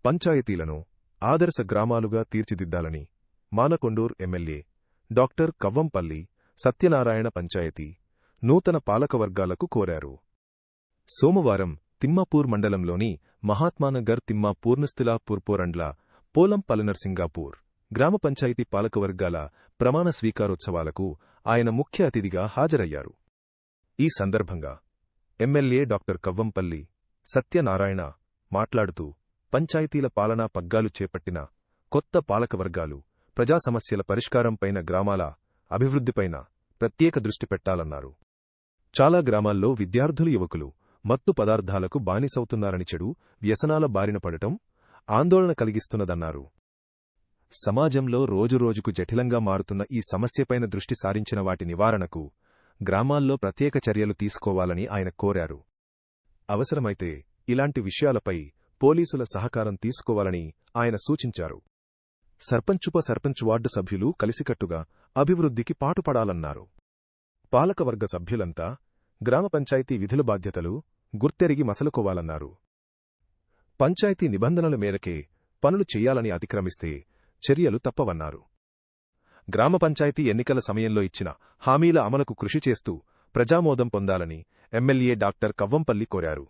పంచాయతీలను ఆదర్శ గ్రామాలుగా తీర్చిదిద్దాలని Manakondur MLA doctor Kavvampalli Satyanarayana panchayat నూతన పాలకవర్గాలకు కోరారు. సోమవారం తిమ్మాపూర్ మండలంలోని మహాత్మానగర్ తిమ్మాపూర్నుస్తులాపూర్పోరండ్ల పోలం పలనర్సింగాపూర్ గ్రామ పంచాయతీ పాలకవర్గాల ప్రమాణ స్వీకారోత్సవాలకు ఆయన ముఖ్య అతిథిగా హాజరయ్యారు. ఈ సందర్భంగా ఎమ్మెల్యే డాక్టర్ కవ్వంపల్లి సత్యనారాయణ మాట్లాడుతూ పంచాయతీల పాలనా పగ్గాలు చేపట్టిన కొత్త పాలకవర్గాలు ప్రజా సమస్యల పరిష్కారంపైన, గ్రామాల అభివృద్ధిపైన ప్రత్యేక దృష్టి పెట్టాలన్నారు. చాలా గ్రామాల్లో విద్యార్థులు, యువకులు మత్తు పదార్థాలకు బానిసవుతున్నారని, చెడు వ్యసనాల బారిన పడటం ఆందోళన కలిగిస్తున్నదన్నారు. సమాజంలో రోజురోజుకు జటిలంగా మారుతున్న ఈ సమస్యపైన దృష్టి సారించిన వాటి నివారణకు గ్రామాల్లో ప్రత్యేక చర్యలు తీసుకోవాలని ఆయన కోరారు. అవసరమైతే ఇలాంటి విషయాలపై పోలీసుల సహకారం తీసుకోవాలని ఆయన సూచించారు. సర్పంచ్ వార్డు సభ్యులు కలిసికట్టుగా అభివృద్ధికి పాటుపడాలన్నారు. పాలకవర్గ సభ్యులంతా గ్రామ పంచాయతీ విధుల బాధ్యతలు గుర్తెరిగి మసలుకోవాలన్నారు. పంచాయతీ నిబంధనల మేరకే పనులు చెయ్యాలని అతిక్రమిస్తే చర్యలు తప్పవన్నారు. గ్రామ పంచాయతీ ఎన్నికల సమయంలో ఇచ్చిన హామీల అమలుకు కృషి చేస్తూ ప్రజామోదం పొందాలని ఎమ్మెల్యే డాక్టర్ కవ్వంపల్లి కోరారు.